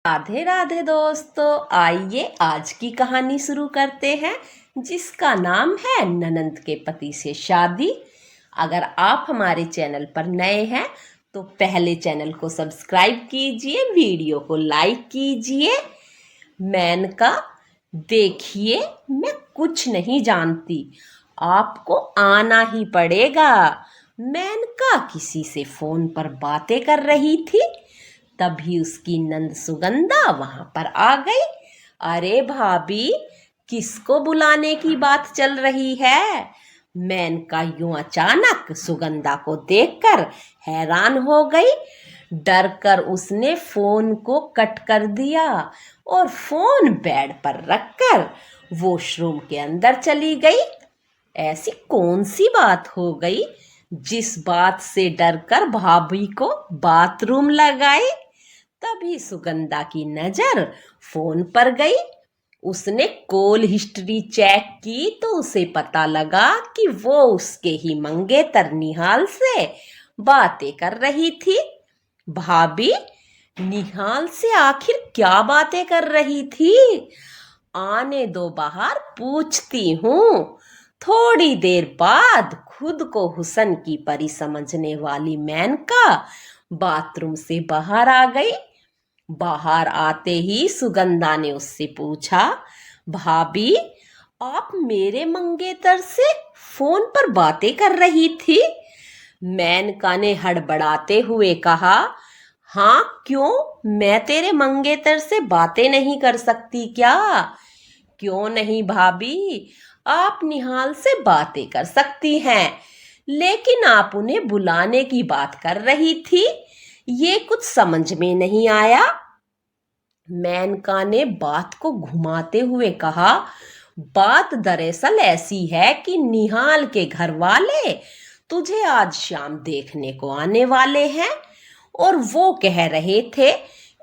राधे राधे दोस्तों, आइए आज की कहानी शुरू करते हैं जिसका नाम है ननंद के पति से शादी। अगर आप हमारे चैनल पर नए हैं तो पहले चैनल को सब्सक्राइब कीजिए, वीडियो को लाइक कीजिए। मेनका, देखिए मैं कुछ नहीं जानती, आपको आना ही पड़ेगा। मेनका किसी से फोन पर बातें कर रही थी, तभी उसकी नंद सुगंधा वहां पर आ गई। अरे भाभी, किसको बुलाने की बात चल रही है? मेनका यूं अचानक सुगंधा को देखकर हैरान हो गई। डर कर उसने फोन को कट कर दिया और फोन बेड पर रखकर वॉशरूम के अंदर चली गई। ऐसी कौन सी बात हो गई जिस बात से डरकर भाभी को बाथरूम लगाई? तभी सुगंधा की नजर फोन पर गई। उसने कॉल हिस्ट्री चेक की तो उसे पता लगा कि वो उसके ही मंगेतर निहाल से बातें कर रही थी। भाभी, निहाल से आखिर क्या बातें कर रही थी? आने दो बाहर, पूछती हूँ। थोड़ी देर बाद खुद को हुसन की परी समझने वाली मेनका बाथरूम से बाहर आ गई। बाहर आते ही सुगंधा ने उससे पूछा, भाभी, आप मेरे मंगेतर से फोन पर बातें कर रही थी? मेनका ने हड़बड़ाते हुए कहा, हाँ क्यों, मैं तेरे मंगेतर से बातें नहीं कर सकती क्या? क्यों नहीं भाभी, आप निहाल से बातें कर सकती हैं, लेकिन आप उन्हें बुलाने की बात कर रही थी, ये कुछ समझ में नहीं आया। मेनका ने बात को घुमाते हुए कहा, बात दरअसल ऐसी है कि निहाल के घर वाले तुझे आज शाम देखने को आने वाले हैं और वो कह रहे थे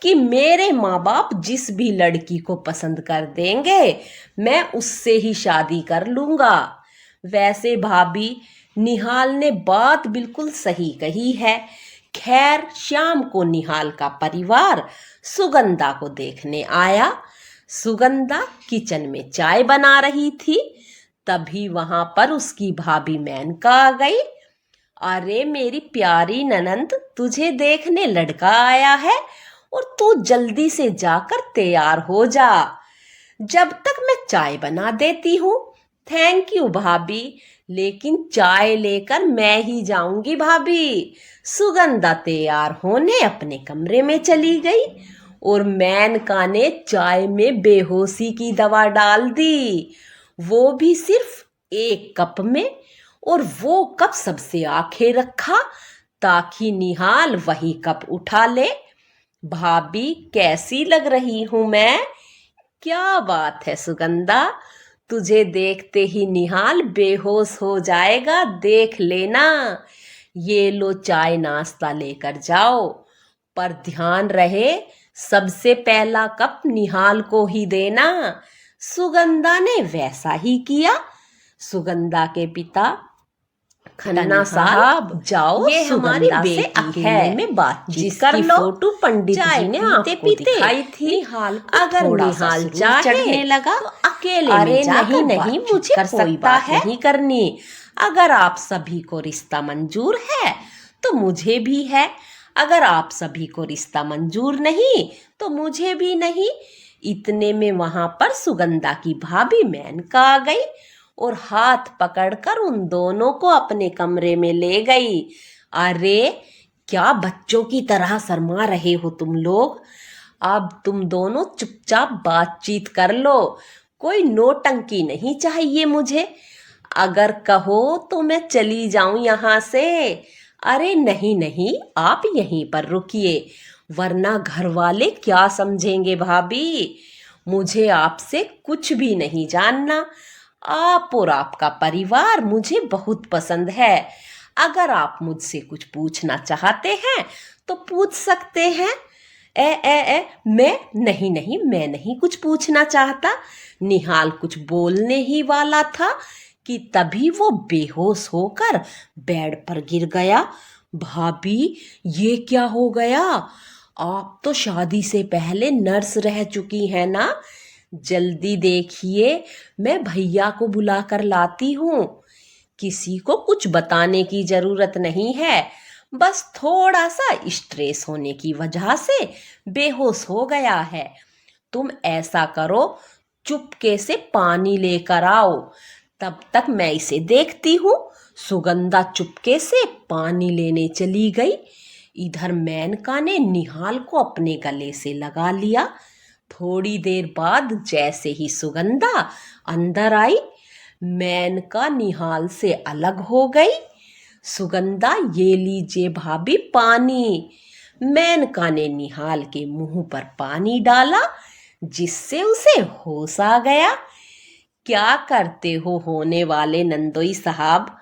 कि मेरे माँ बाप जिस भी लड़की को पसंद कर देंगे मैं उससे ही शादी कर लूंगा। वैसे भाभी, निहाल ने बात बिल्कुल सही कही है। खैर, शाम को निहाल का परिवार सुगंधा को देखने आया। सुगंधा किचन में चाय बना रही थी, तभी वहां पर उसकी भाभी मेनका आ गई। अरे मेरी प्यारी ननंद, तुझे देखने लड़का आया है और तू जल्दी से जाकर तैयार हो जा, जब तक मैं चाय बना देती हूँ। थैंक यू भाभी, लेकिन चाय लेकर मैं ही जाऊंगी भाभी। सुगंधा तैयार होने अपने कमरे में चली गई और मेनका ने चाय में बेहोशी की दवा डाल दी, वो भी सिर्फ एक कप में, और वो कप सबसे आगे रखा ताकि निहाल वही कप उठा ले। भाभी, कैसी लग रही हूं मैं? क्या बात है सुगंधा, तुझे देखते ही निहाल बेहोश हो जाएगा, देख लेना। ये लो चाय नाश्ता लेकर जाओ, पर ध्यान रहे सबसे पहला कप निहाल को ही देना। सुगंधा ने वैसा ही किया। सुगंधा के पिता, खन्ना साहब, जाओ, ये हमारी बेटी है में बातचीत कर लो। फोटो पंडित जी ने पीते पीते दिखाई थी। निहाल अगर निहाल चाहे चढ़ने लगा तो अकेले में जाकर नहीं, मुझे कर कोई बात है नहीं करनी। अगर आप सभी को रिश्ता मंजूर है तो मुझे भी है, अगर आप सभी को रिश्ता मंजूर नहीं तो मुझे भी नहीं। इतने में वहां पर सुगंधा की भाभी मेनका आ गई और हाथ पकड़कर उन दोनों को अपने कमरे में ले गई। अरे, क्या बच्चों की तरह शर्मा रहे हो तुम लोग? अब तुम दोनों चुपचाप बातचीत कर लो, कोई नौटंकी नहीं चाहिए मुझे। अगर कहो तो मैं चली जाऊं यहां से। अरे नहीं नहीं, आप यहीं पर रुकिए, वरना घर वाले क्या समझेंगे भाभी। मुझे आपसे कुछ भी नहीं जानना। आप और आपका परिवार मुझे बहुत पसंद है। अगर आप मुझसे कुछ पूछना चाहते हैं तो पूछ सकते हैं। मैं नहीं कुछ पूछना चाहता। निहाल कुछ बोलने ही वाला था कि तभी वो बेहोश होकर बेड पर गिर गया। भाभी, ये क्या हो गया? आप तो शादी से पहले नर्स रह चुकी हैं ना। जल्दी देखिए, मैं भैया को बुलाकर लाती हूँ। किसी को कुछ बताने की जरूरत नहीं है, बस थोड़ा सा स्ट्रेस होने की वजह से बेहोश हो गया है। तुम ऐसा करो, चुपके से पानी लेकर आओ, तब तक मैं इसे देखती हूँ। सुगंधा चुपके से पानी लेने चली गई। इधर मेनका ने निहाल को अपने गले से लगा लिया। थोड़ी देर बाद जैसे ही सुगंधा अंदर आई, मेनका निहाल से अलग हो गई। सुगंधा, ये लीजिए भाभी पानी। मेनका ने निहाल के मुंह पर पानी डाला, जिससे उसे होश आ गया। क्या करते हो होने वाले नंदोई साहब?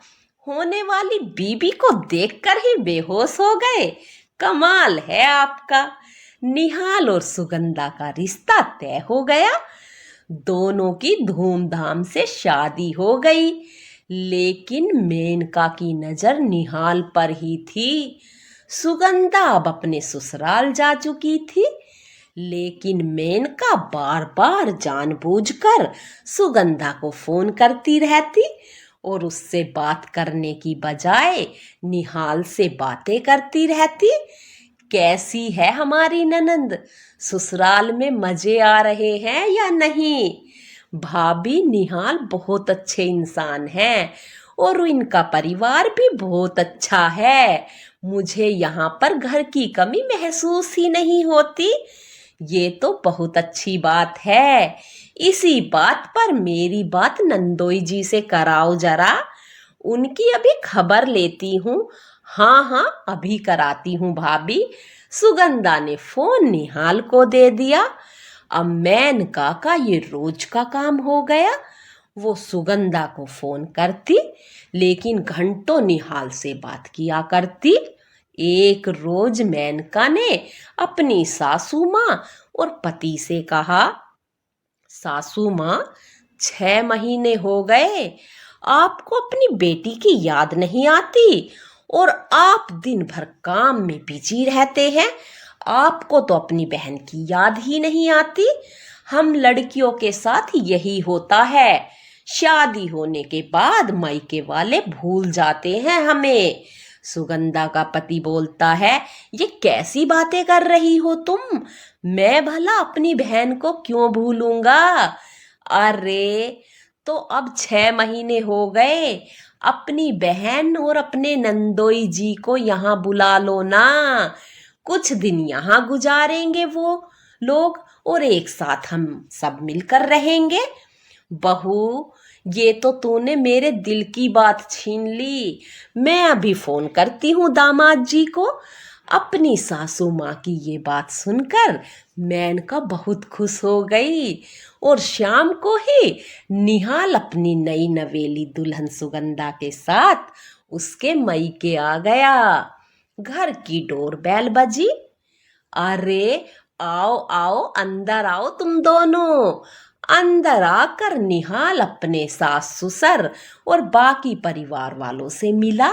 होने वाली बीबी को देखकर ही बेहोश हो गए। कमाल है आपका। निहाल और सुगंधा का रिश्ता तय हो गया। दोनों की धूमधाम से शादी हो गई। लेकिन मेनका की नजर निहाल पर ही थी। सुगंधा अब अपने ससुराल जा चुकी थी, लेकिन मेनका बार बार जानबूझकर सुगंधा को फोन करती रहती और उससे बात करने की बजाय निहाल से बातें करती रहती। कैसी है हमारी ननंद? ससुराल में मजे आ रहे हैं या नहीं? भाभी, निहाल बहुत अच्छे इंसान हैं और इनका परिवार भी बहुत अच्छा है। मुझे यहाँ पर घर की कमी महसूस ही नहीं होती। ये तो बहुत अच्छी बात है। इसी बात पर मेरी बात नंदोई जी से कराओ जरा। उनकी अभी खबर लेती हूँ। हाँ हाँ, अभी कराती हूँ भाभी। सुगंधा ने फोन निहाल को दे दिया। अब मेनका का ये रोज का काम हो गया। वो सुगंधा को फोन करती, लेकिन घंटों निहाल से बात किया करती। एक रोज मेनका ने अपनी सासू माँ और पति से कहा, सासू माँ, 6 महीने हो गए, आपको अपनी बेटी की याद नहीं आती और आप दिन भर काम में बिजी रहते हैं। आपको तो अपनी बहन की याद ही नहीं आती। हम लड़कियों के साथ यही होता है। शादी होने के बाद मायके वाले भूल जाते हैं हमें। सुगंधा का पति बोलता है, ये कैसी बातें कर रही हो तुम? मैं भला अपनी बहन को क्यों भूलूंगा? अरे, तो अब 6 महीने हो गए। अपनी बहन और अपने नंदोई जी को यहाँ बुला लो ना। कुछ दिन यहाँ गुजारेंगे वो लोग और एक साथ हम सब मिलकर रहेंगे। बहू, ये तो तूने मेरे दिल की बात छीन ली। मैं अभी फोन करती हूँ दामाद जी को। अपनी सासू माँ की ये बात सुनकर मेनका बहुत खुश हो गई और शाम को ही निहाल अपनी नई नवेली दुल्हन सुगंधा के साथ उसके मायके आ गया। घर की डोरबेल बजी। अरे, आओ आओ, अंदर आओ तुम दोनों। अंदर आकर निहाल अपने सास ससुर और बाकी परिवार वालों से मिला।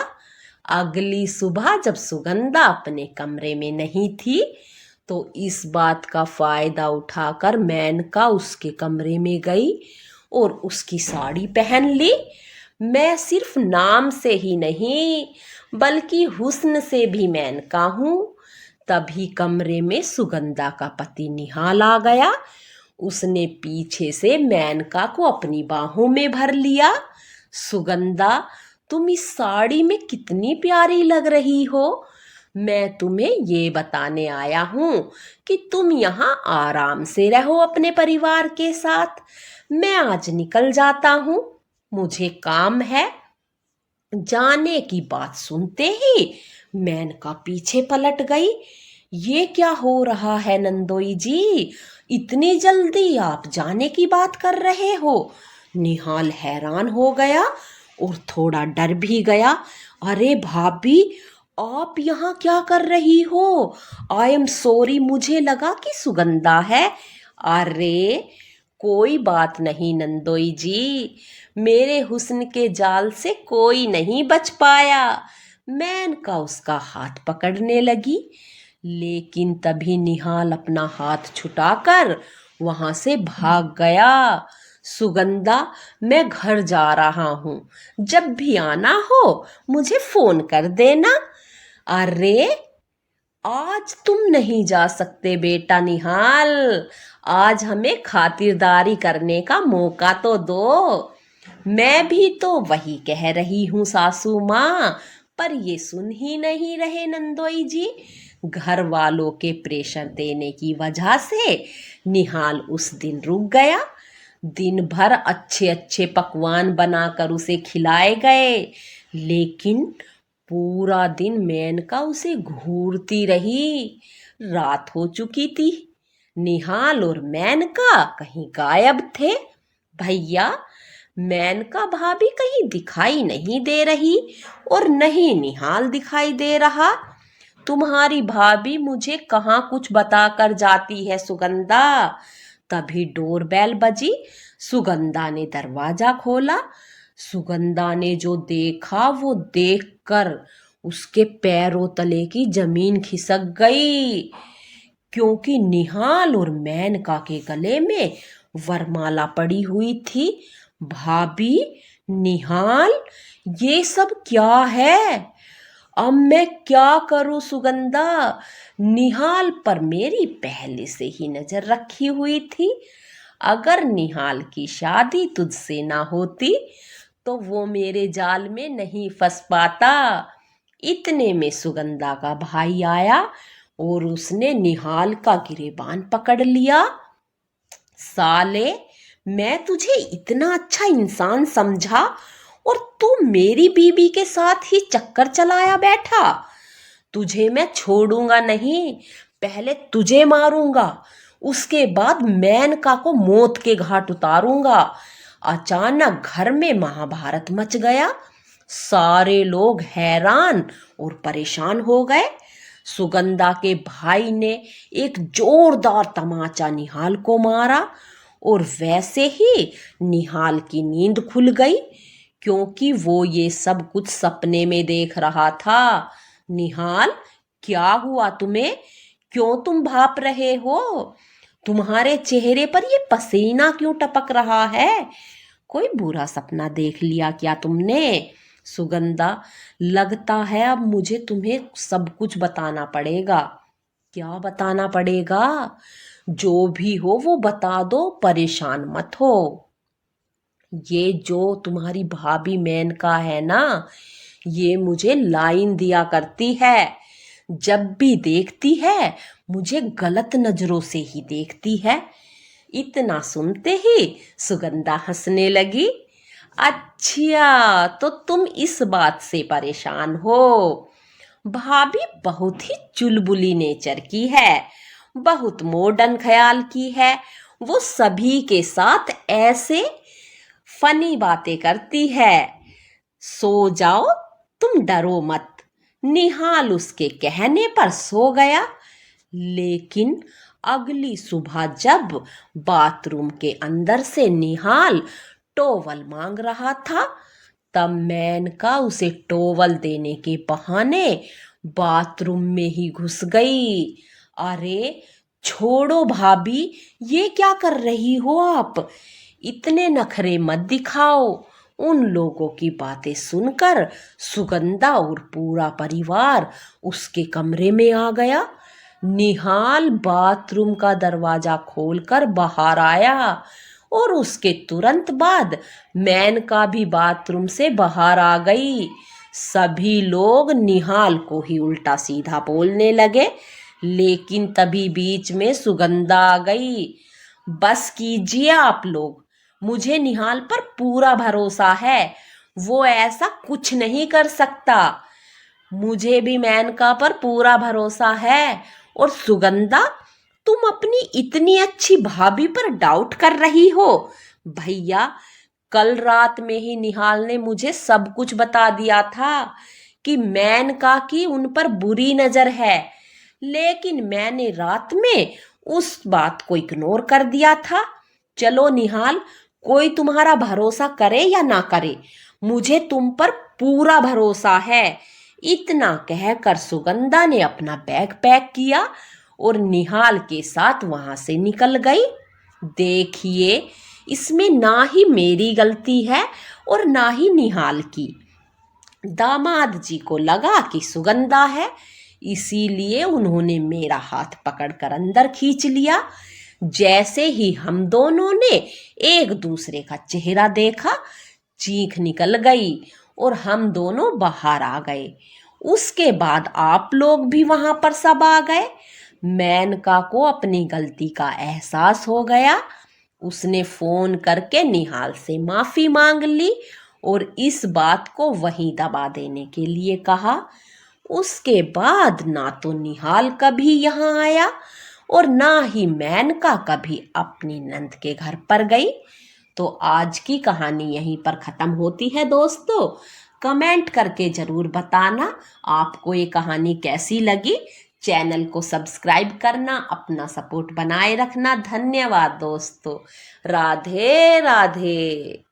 अगली सुबह जब सुगंधा अपने कमरे में नहीं थी, तो इस बात का फायदा उठाकर मेनका उसके कमरे में गई और उसकी साड़ी पहन ली। मैं सिर्फ नाम से ही नहीं, बल्कि हुस्न से भी मेनका हूँ। तभी कमरे में सुगंधा का पति निहाल आ गया। उसने पीछे से मेनका को अपनी बाहों में भर लिया। सुगंधा, तुम इस साड़ी में कितनी प्यारी लग रही हो। मैं तुम्हें ये बताने आया हूँ कि तुम यहाँ आराम से रहो अपने परिवार के साथ। मैं आज निकल जाता हूँ, मुझे काम है। जाने की बात सुनते ही मेनका पीछे पलट गई। ये क्या हो रहा है नंदोई जी? इतनी जल्दी आप जाने की बात कर रहे हो? निहाल हैरान हो गया और थोड़ा डर भी गया। अरे भाभी, आप यहाँ क्या कर रही हो? आई एम सॉरी, मुझे लगा कि सुगंधा है। अरे, कोई बात नहीं नंदोई जी, मेरे हुस्न के जाल से कोई नहीं बच पाया। मेनका उसका हाथ पकड़ने लगी, लेकिन तभी निहाल अपना हाथ छुटाकर वहां से भाग गया। सुगंधा, मैं घर जा रहा हूं, जब भी आना हो मुझे फोन कर देना। अरे, आज तुम नहीं जा सकते बेटा निहाल, आज हमें खातिरदारी करने का मौका तो दो। मैं भी तो वही कह रही हूँ सासू माँ, पर ये सुन ही नहीं रहे नंदोई जी। घर वालों के प्रेशर देने की वजह से निहाल उस दिन रुक गया। दिन भर अच्छे अच्छे पकवान बनाकर उसे खिलाए गए, लेकिन पूरा दिन मेनका उसे घूरती रही। रात हो चुकी थी, निहाल और मेनका कहीं गायब थे। भैया, मेनका भाभी कहीं दिखाई नहीं दे रही और नहीं निहाल दिखाई दे रहा। तुम्हारी भाभी मुझे कहाँ कुछ बताकर जाती है सुगंधा। तभी डोरबेल बजी। सुगंधा ने दरवाजा खोला। सुगंधा ने जो देखा वो देखकर उसके पैरों तले की जमीन खिसक गई, क्योंकि निहाल और मेनका के गले में वरमाला पड़ी हुई थी। भाभी, निहाल, ये सब क्या है? अब मैं क्या करूं सुगंधा? निहाल पर मेरी पहले से ही नजर रखी हुई थी। अगर निहाल की शादी तुझसे ना होती तो वो मेरे जाल में नहीं फंस पाता। इतने में सुगंधा का भाई आया और उसने निहाल का गिरेबान पकड़ लिया। साले, मैं तुझे इतना अच्छा इंसान समझा और तू मेरी बीबी के साथ ही चक्कर चलाया बैठा। तुझे मैं छोड़ूंगा नहीं, पहले तुझे मारूंगा, उसके बाद मेनका को मौत के घाट उतारूंगा। अचानक घर में महाभारत मच गया। सारे लोग हैरान और परेशान हो गए। सुगंधा के भाई ने एक जोरदार तमाचा निहाल को मारा और वैसे ही निहाल की नींद खुल गई, क्योंकि वो ये सब कुछ सपने में देख रहा था। निहाल, क्या हुआ तुम्हें? क्यों तुम भाप रहे हो? तुम्हारे चेहरे पर ये पसीना क्यों टपक रहा है? कोई बुरा सपना देख लिया क्या तुमने? सुगंधा, लगता है अब मुझे तुम्हें सब कुछ बताना पड़ेगा। क्या बताना पड़ेगा? जो भी हो वो बता दो, परेशान मत हो। ये जो तुम्हारी भाभी मेनका है ना, ये मुझे लाइन दिया करती है। जब भी देखती है मुझे गलत नजरों से ही देखती है। इतना सुनते ही सुगंधा हंसने लगी। अच्छा, तो तुम इस बात से परेशान हो? भाभी बहुत ही चुलबुली नेचर की है, बहुत मॉडर्न ख्याल की है। वो सभी के साथ ऐसे फनी बातें करती है। सो जाओ, तुम डरो मत। निहाल उसके कहने पर सो गया। लेकिन अगली सुबह जब बाथरूम के अंदर से निहाल टॉवल मांग रहा था, तब मेनका उसे टॉवल देने के बहाने बाथरूम में ही घुस गई। अरे छोड़ो भाभी, ये क्या कर रही हो आप? इतने नखरे मत दिखाओ। उन लोगों की बातें सुनकर सुगंधा और पूरा परिवार उसके कमरे में आ गया। निहाल बाथरूम का दरवाजा खोलकर बाहर आया और उसके तुरंत बाद मेनका भी बाथरूम से बाहर आ गई। सभी लोग निहाल को ही उल्टा सीधा बोलने लगे, लेकिन तभी बीच में सुगंधा आ गई। बस कीजिए आप लोग, मुझे निहाल पर पूरा भरोसा है, वो ऐसा कुछ नहीं कर सकता। मुझे भी मेनका पर पूरा भरोसा है। और सुगंधा, तुम अपनी इतनी अच्छी भाभी पर डाउट कर रही हो? भैया, कल रात में ही निहाल ने मुझे सब कुछ बता दिया था कि मेनका की उन पर बुरी नजर है, लेकिन मैंने रात में उस बात को इग्नोर कर दिया था। चलो निहाल, कोई तुम्हारा भरोसा करे या ना करे, मुझे तुम पर पूरा भरोसा है। इतना कहकर सुगंधा ने अपना बैग पैक किया और निहाल के साथ वहां से निकल गई। देखिए, इसमें ना ही मेरी गलती है और ना ही निहाल की। दामाद जी को लगा कि सुगंधा है, इसीलिए उन्होंने मेरा हाथ पकड़कर अंदर खींच लिया। जैसे ही हम दोनों ने एक दूसरे का चेहरा देखा, चीख निकल गई और हम दोनों बाहर आ गए। उसके बाद आप लोग भी वहां पर सब आ गए। मेनका को अपनी गलती का एहसास हो गया। उसने फोन करके निहाल से माफी मांग ली और इस बात को वहीं दबा देने के लिए कहा। उसके बाद ना तो निहाल कभी यहाँ आया और ना ही मेनका कभी अपनी नंद के घर पर गई। तो आज की कहानी यहीं पर ख़त्म होती है दोस्तों। कमेंट करके ज़रूर बताना आपको ये कहानी कैसी लगी। चैनल को सब्सक्राइब करना, अपना सपोर्ट बनाए रखना। धन्यवाद दोस्तों। राधे राधे।